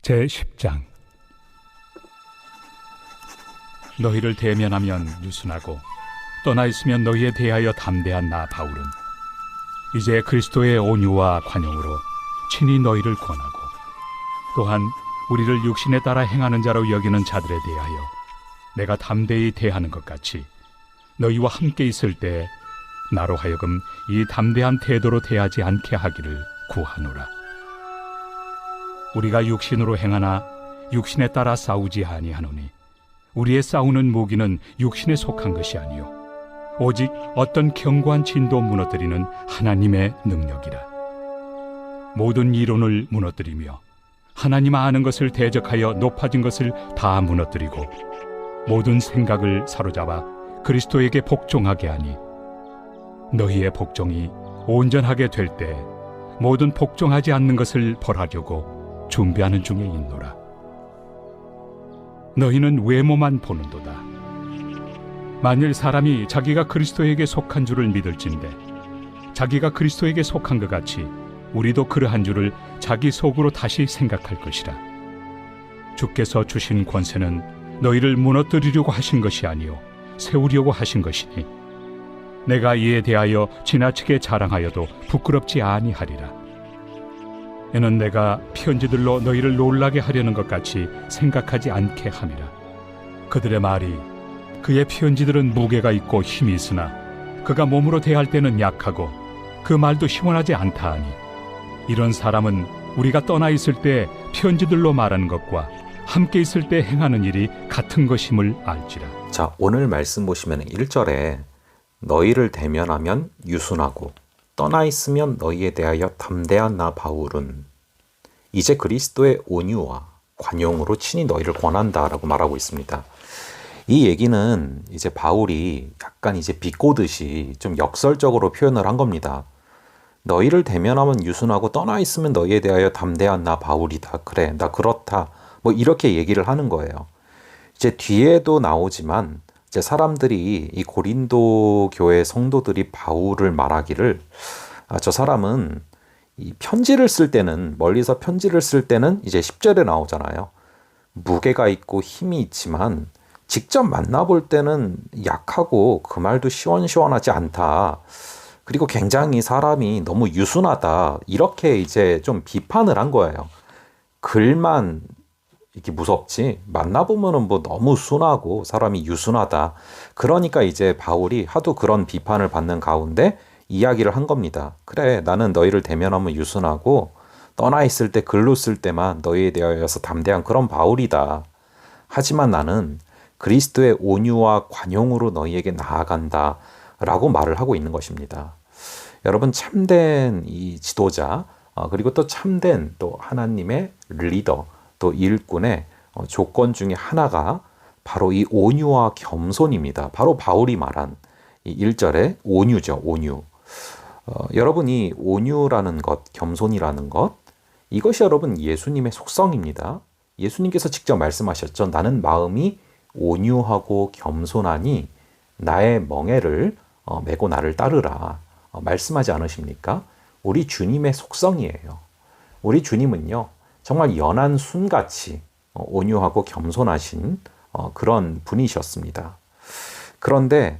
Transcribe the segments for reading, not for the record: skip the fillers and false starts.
제10장. 너희를 대면하면 유순하고 떠나 있으면 너희에 대하여 담대한 나 바울은 이제 그리스도의 온유와 관용으로 친히 너희를 권하고 또한 우리를 육신에 따라 행하는 자로 여기는 자들에 대하여 내가 담대히 대하는 것 같이 너희와 함께 있을 때 나로 하여금 이 담대한 태도로 대하지 않게 하기를 구하노라. 우리가 육신으로 행하나 육신에 따라 싸우지 아니하노니 우리의 싸우는 무기는 육신에 속한 것이 아니요 오직 어떤 견고한 진도 무너뜨리는 하나님의 능력이라. 모든 이론을 무너뜨리며 하나님 아는 것을 대적하여 높아진 것을 다 무너뜨리고 모든 생각을 사로잡아 그리스도에게 복종하게 하니 너희의 복종이 온전하게 될 때 모든 복종하지 않는 것을 벌하려고 준비하는 중에 있노라. 너희는 외모만 보는도다. 만일 사람이 자기가 그리스도에게 속한 줄을 믿을진대 자기가 그리스도에게 속한 것 같이 우리도 그러한 줄을 자기 속으로 다시 생각할 것이라. 주께서 주신 권세는 너희를 무너뜨리려고 하신 것이 아니요 세우려고 하신 것이니 내가 이에 대하여 지나치게 자랑하여도 부끄럽지 아니하리라. 이는 내가 편지들로 너희를 놀라게 하려는 것 같이 생각하지 않게 함이라. 그들의 말이 그의 편지들은 무게가 있고 힘이 있으나 그가 몸으로 대할 때는 약하고 그 말도 시원하지 않다 하니 이런 사람은 우리가 떠나 있을 때 편지들로 말하는 것과 함께 있을 때 행하는 일이 같은 것임을 알지라. 자, 오늘 말씀 보시면 1절에 너희를 대면하면 유순하고 떠나 있으면 너희에 대하여 담대한 나 바울은 이제 그리스도의 온유와 관용으로 친히 너희를 권한다라고 말하고 있습니다. 이 얘기는 이제 바울이 약간 이제 비꼬듯이 좀 역설적으로 표현을 한 겁니다. 너희를 대면하면 유순하고 떠나 있으면 너희에 대하여 담대한 나 바울이다. 그래, 나 그렇다. 뭐 이렇게 얘기를 하는 거예요. 이제 뒤에도 나오지만 이제 사람들이 이 고린도 교회 성도들이 바울을 말하기를 저 사람은 이 편지를 쓸 때는 멀리서 편지를 쓸 때는 이제 10절에 나오잖아요. 무게가 있고 힘이 있지만 직접 만나볼 때는 약하고 그 말도 시원시원하지 않다. 그리고 굉장히 사람이 너무 유순하다. 이렇게 이제 좀 비판을 한 거예요. 글만 이렇게 무섭지 만나보면은 뭐 너무 순하고 사람이 유순하다. 그러니까 이제 바울이 하도 그런 비판을 받는 가운데 이야기를 한 겁니다. 그래, 나는 너희를 대면하면 유순하고 떠나 있을 때 글로 쓸 때만 너희에 대하여서 담대한 그런 바울이다. 하지만 나는 그리스도의 온유와 관용으로 너희에게 나아간다 라고 말을 하고 있는 것입니다. 여러분, 참된 이 지도자 그리고 또 참된 또 하나님의 리더 또 일꾼의 조건 중에 하나가 바로 이 온유와 겸손입니다. 바로 바울이 말한 이 1절의 온유죠. 온유. 여러분이 온유라는 것, 겸손이라는 것, 이것이 여러분 예수님의 속성입니다. 예수님께서 직접 말씀하셨죠. 나는 마음이 온유하고 겸손하니 나의 멍에를 메고 나를 따르라. 말씀하지 않으십니까? 우리 주님의 속성이에요. 우리 주님은요. 정말 연한 순같이 온유하고 겸손하신 그런 분이셨습니다. 그런데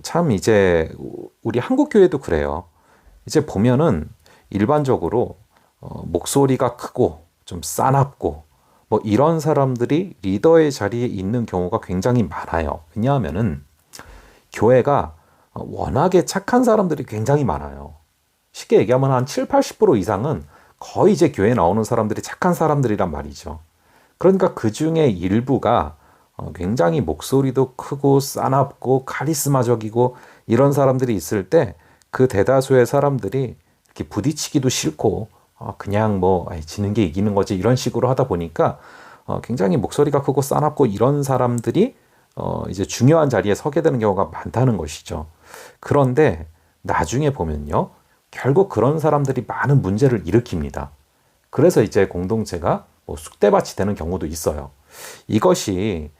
참 이제 우리 한국 교회도 그래요. 이제 보면은 일반적으로 목소리가 크고 좀 싸납고 뭐 이런 사람들이 리더의 자리에 있는 경우가 굉장히 많아요. 왜냐하면은 교회가 워낙에 착한 사람들이 굉장히 많아요. 쉽게 얘기하면 한 7, 80% 이상은 거의 이제 교회에 나오는 사람들이 착한 사람들이란 말이죠. 그러니까 그 중에 일부가 굉장히 목소리도 크고 싸납고 카리스마적이고 이런 사람들이 있을 때 그 대다수의 사람들이 이렇게 부딪히기도 싫고 그냥 뭐 지는 게 이기는 거지 이런 식으로 하다 보니까 굉장히 목소리가 크고 싸납고 이런 사람들이 이제 중요한 자리에 서게 되는 경우가 많다는 것이죠. 그런데 나중에 보면요. 결국 그런 사람들이 많은 문제를 일으킵니다. 그래서 이제 공동체가 뭐 쑥대밭이 되는 경우도 있어요. 이것이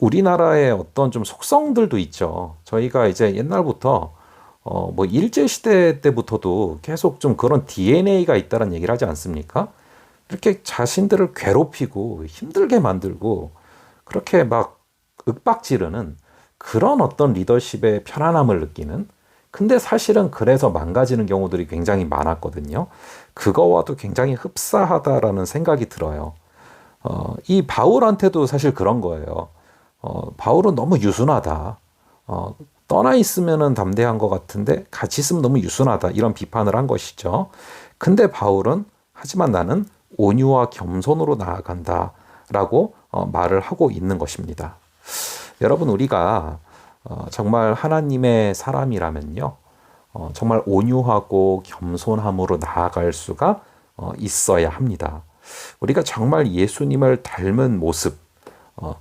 우리나라의 어떤 좀 속성들도 있죠. 저희가 이제 옛날부터 뭐 일제시대 때부터도 계속 좀 그런 DNA가 있다는 얘기를 하지 않습니까? 이렇게 자신들을 괴롭히고 힘들게 만들고 그렇게 막 윽박지르는 그런 어떤 리더십의 편안함을 느끼는, 근데 사실은 그래서 망가지는 경우들이 굉장히 많았거든요. 그거와도 굉장히 흡사하다라는 생각이 들어요. 이 바울한테도 사실 그런 거예요. 바울은 너무 유순하다. 떠나 있으면은 담대한 것 같은데 같이 있으면 너무 유순하다. 이런 비판을 한 것이죠. 근데 바울은 하지만 나는 온유와 겸손으로 나아간다. 라고 말을 하고 있는 것입니다. 여러분, 우리가 정말 하나님의 사람이라면요. 정말 온유하고 겸손함으로 나아갈 수가 있어야 합니다. 우리가 정말 예수님을 닮은 모습,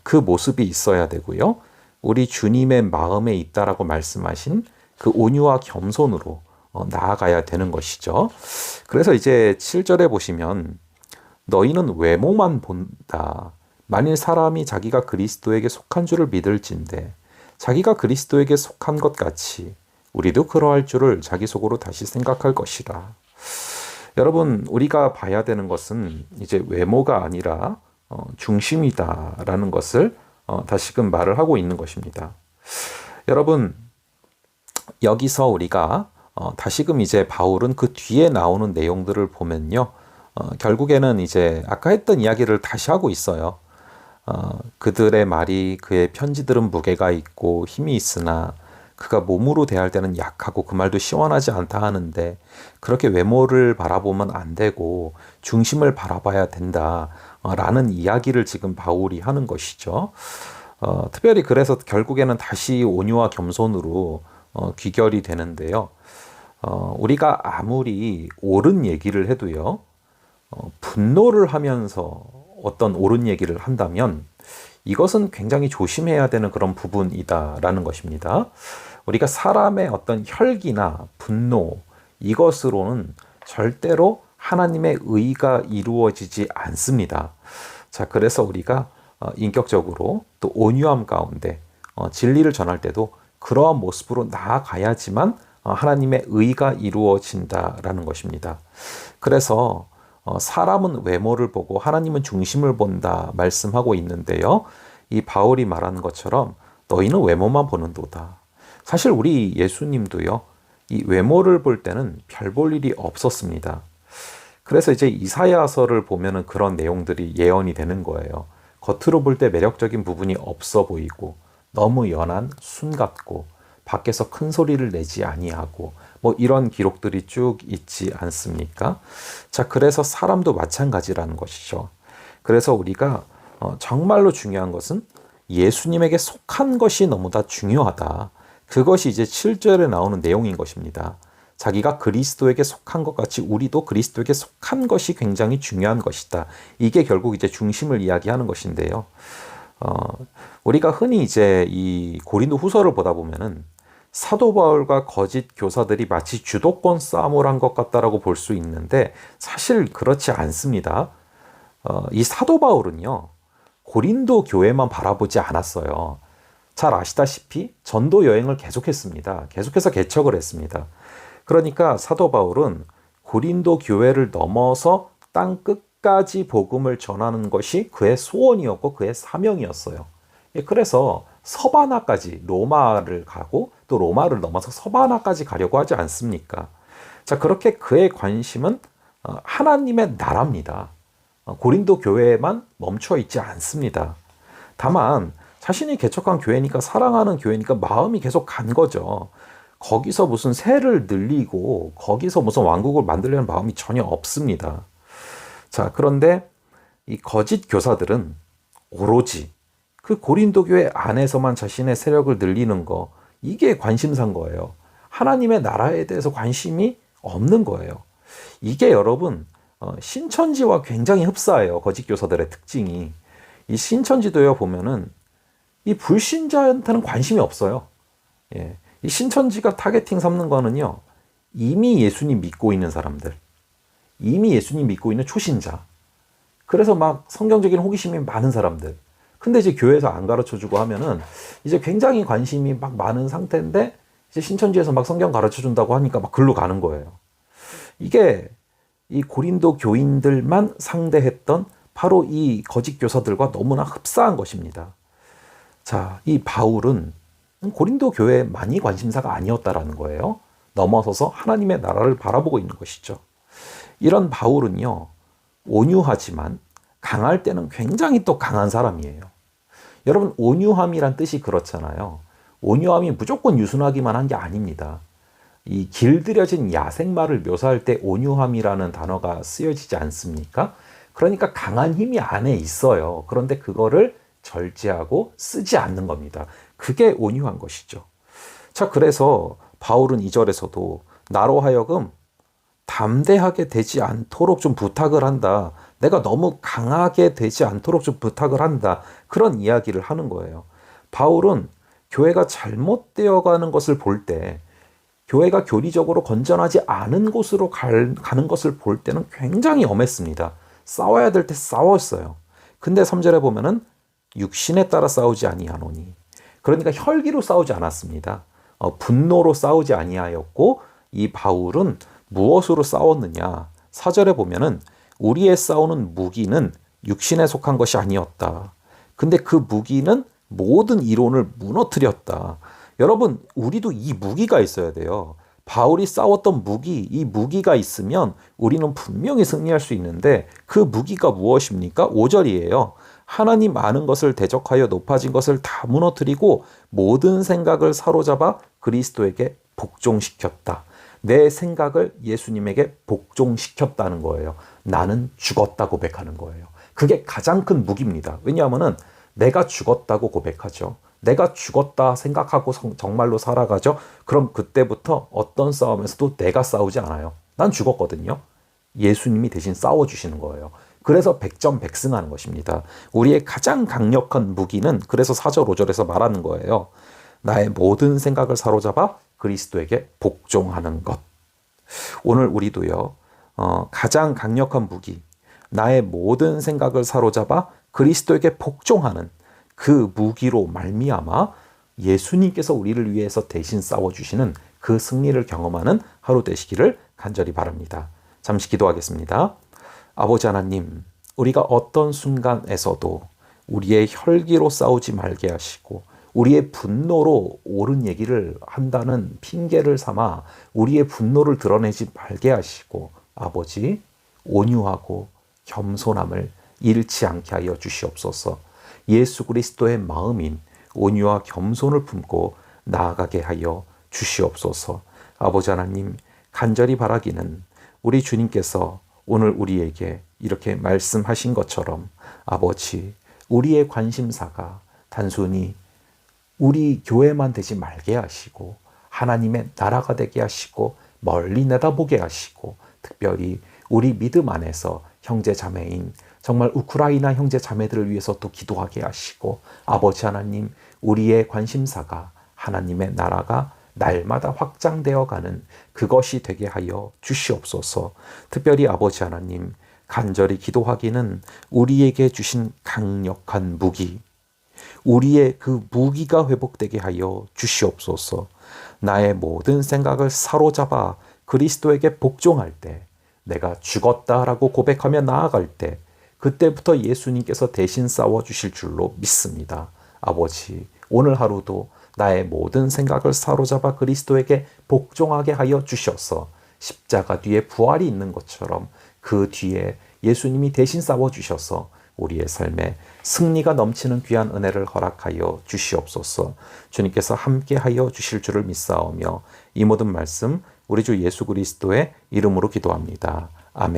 그 모습이 있어야 되고요. 우리 주님의 마음에 있다라고 말씀하신 그 온유와 겸손으로 나아가야 되는 것이죠. 그래서 이제 7절에 보시면 너희는 외모만 본다. 만일 사람이 자기가 그리스도에게 속한 줄을 믿을진대 자기가 그리스도에게 속한 것 같이 우리도 그러할 줄을 자기 속으로 다시 생각할 것이라. 여러분, 우리가 봐야 되는 것은 이제 외모가 아니라 중심이다라는 것을 다시금 말을 하고 있는 것입니다. 여러분, 여기서 우리가 다시금 이제 바울은 그 뒤에 나오는 내용들을 보면요. 결국에는 이제 아까 했던 이야기를 다시 하고 있어요. 그들의 말이 그의 편지들은 무게가 있고 힘이 있으나 그가 몸으로 대할 때는 약하고 그 말도 시원하지 않다 하는데 그렇게 외모를 바라보면 안 되고 중심을 바라봐야 된다 라는 이야기를 지금 바울이 하는 것이죠. 특별히 그래서 결국에는 다시 온유와 겸손으로 귀결이 되는데요. 우리가 아무리 옳은 얘기를 해도요. 분노를 하면서 어떤 옳은 얘기를 한다면 이것은 굉장히 조심해야 되는 그런 부분이다라는 것입니다. 우리가 사람의 어떤 혈기나 분노 이것으로는 절대로 하나님의 의가 이루어지지 않습니다. 자, 그래서 우리가 인격적으로 또 온유함 가운데 진리를 전할 때도 그러한 모습으로 나아가야지만 하나님의 의가 이루어진다라는 것입니다. 그래서 사람은 외모를 보고 하나님은 중심을 본다 말씀하고 있는데요. 이 바울이 말하는 것처럼 너희는 외모만 보는도다. 사실 우리 예수님도요. 이 외모를 볼 때는 별 볼 일이 없었습니다. 그래서 이제 이사야서를 보면은 그런 내용들이 예언이 되는 거예요. 겉으로 볼 때 매력적인 부분이 없어 보이고 너무 연한 순 같고 밖에서 큰 소리를 내지 아니하고 뭐 이런 기록들이 쭉 있지 않습니까? 자, 그래서 사람도 마찬가지라는 것이죠. 그래서 우리가 정말로 중요한 것은 예수님에게 속한 것이 너무나 중요하다. 그것이 이제 7절에 나오는 내용인 것입니다. 자기가 그리스도에게 속한 것 같이 우리도 그리스도에게 속한 것이 굉장히 중요한 것이다. 이게 결국 이제 중심을 이야기하는 것인데요. 우리가 흔히 이제 이 고린도 후서를 보다 보면은 사도 바울과 거짓 교사들이 마치 주도권 싸움을 한 것 같다라고 볼 수 있는데 사실 그렇지 않습니다. 이 사도 바울은요, 고린도 교회만 바라보지 않았어요. 잘 아시다시피 전도 여행을 계속했습니다. 계속해서 개척을 했습니다. 그러니까 사도 바울은 고린도 교회를 넘어서 땅 끝까지 복음을 전하는 것이 그의 소원이었고 그의 사명이었어요. 그래서 서바나까지 로마를 가고 또 로마를 넘어서 서바나까지 가려고 하지 않습니까? 자, 그렇게 그의 관심은 하나님의 나라입니다. 고린도 교회에만 멈춰 있지 않습니다. 다만 자신이 개척한 교회니까 사랑하는 교회니까 마음이 계속 간 거죠. 거기서 무슨 세를 늘리고 거기서 무슨 왕국을 만들려는 마음이 전혀 없습니다. 자, 그런데 이 거짓 교사들은 오로지 그 고린도 교회 안에서만 자신의 세력을 늘리는 거, 이게 관심사인 거예요. 하나님의 나라에 대해서 관심이 없는 거예요. 이게 여러분 신천지와 굉장히 흡사해요. 거짓 교사들의 특징이. 이 신천지도요 보면은 이 불신자한테는 관심이 없어요. 예. 이 신천지가 타겟팅 삼는 거는요, 이미 예수님 믿고 있는 사람들, 이미 예수님 믿고 있는 초신자, 그래서 막 성경적인 호기심이 많은 사람들. 근데 이제 교회에서 안 가르쳐 주고 하면은 이제 굉장히 관심이 막 많은 상태인데 이제 신천지에서 막 성경 가르쳐 준다고 하니까 막 글로 가는 거예요. 이게 이 고린도 교인들만 상대했던 바로 이 거짓 교사들과 너무나 흡사한 것입니다. 자, 이 바울은 고린도 교회에 많이 관심사가 아니었다라는 거예요. 넘어서서 하나님의 나라를 바라보고 있는 것이죠. 이런 바울은요, 온유하지만 강할 때는 굉장히 또 강한 사람이에요. 여러분, 온유함이란 뜻이 그렇잖아요. 온유함이 무조건 유순하기만 한 게 아닙니다. 이 길들여진 야생마를 묘사할 때 온유함이라는 단어가 쓰여지지 않습니까? 그러니까 강한 힘이 안에 있어요. 그런데 그거를 절제하고 쓰지 않는 겁니다. 그게 온유한 것이죠. 자, 그래서 바울은 2절에서도 나로 하여금 담대하게 되지 않도록 좀 부탁을 한다. 내가 너무 강하게 되지 않도록 좀 부탁을 한다. 그런 이야기를 하는 거예요. 바울은 교회가 잘못되어 가는 것을 볼 때, 교회가 교리적으로 건전하지 않은 곳으로 가는 것을 볼 때는 굉장히 엄했습니다. 싸워야 될 때 싸웠어요. 근데 3절에 보면은 육신에 따라 싸우지 아니하노니. 그러니까 혈기로 싸우지 않았습니다. 분노로 싸우지 아니하였고, 이 바울은 무엇으로 싸웠느냐? 4절에 보면은 우리의 싸우는 무기는 육신에 속한 것이 아니었다. 근데 그 무기는 모든 이론을 무너뜨렸다. 여러분, 우리도 이 무기가 있어야 돼요. 바울이 싸웠던 무기, 이 무기가 있으면 우리는 분명히 승리할 수 있는데 그 무기가 무엇입니까? 5절이에요. 하나님 아는 것을 대적하여 높아진 것을 다 무너뜨리고 모든 생각을 사로잡아 그리스도에게 복종시켰다. 내 생각을 예수님에게 복종시켰다는 거예요. 나는 죽었다 고백하는 거예요. 그게 가장 큰 무기입니다. 왜냐하면 내가 죽었다고 고백하죠. 내가 죽었다 생각하고 정말로 살아가죠. 그럼 그때부터 어떤 싸움에서도 내가 싸우지 않아요. 난 죽었거든요. 예수님이 대신 싸워주시는 거예요. 그래서 백전백승하는 것입니다. 우리의 가장 강력한 무기는 그래서 4절 5절에서 말하는 거예요. 나의 모든 생각을 사로잡아 그리스도에게 복종하는 것. 오늘 우리도요, 가장 강력한 무기, 나의 모든 생각을 사로잡아 그리스도에게 복종하는 그 무기로 말미암아 예수님께서 우리를 위해서 대신 싸워주시는 그 승리를 경험하는 하루 되시기를 간절히 바랍니다. 잠시 기도하겠습니다. 아버지 하나님, 우리가 어떤 순간에서도 우리의 혈기로 싸우지 말게 하시고 우리의 분노로 옳은 얘기를 한다는 핑계를 삼아 우리의 분노를 드러내지 말게 하시고 아버지, 온유하고 겸손함을 잃지 않게 하여 주시옵소서. 예수 그리스도의 마음인 온유와 겸손을 품고 나아가게 하여 주시옵소서. 아버지 하나님, 간절히 바라기는 우리 주님께서 오늘 우리에게 이렇게 말씀하신 것처럼 아버지, 우리의 관심사가 단순히 우리 교회만 되지 말게 하시고 하나님의 나라가 되게 하시고 멀리 내다보게 하시고 특별히 우리 믿음 안에서 형제 자매인 정말 우크라이나 형제 자매들을 위해서 또 기도하게 하시고 아버지 하나님, 우리의 관심사가 하나님의 나라가 날마다 확장되어 가는 그것이 되게 하여 주시옵소서. 특별히 아버지 하나님, 간절히 기도하기는 우리에게 주신 강력한 무기, 우리의 그 무기가 회복되게 하여 주시옵소서. 나의 모든 생각을 사로잡아 그리스도에게 복종할 때, 내가 죽었다라고 고백하며 나아갈 때 그때부터 예수님께서 대신 싸워주실 줄로 믿습니다. 아버지, 오늘 하루도 나의 모든 생각을 사로잡아 그리스도에게 복종하게 하여 주셔서 십자가 뒤에 부활이 있는 것처럼 그 뒤에 예수님이 대신 싸워주셔서 우리의 삶에 승리가 넘치는 귀한 은혜를 허락하여 주시옵소서. 주님께서 함께하여 주실 줄을 믿사오며 이 모든 말씀 우리 주 예수 그리스도의 이름으로 기도합니다.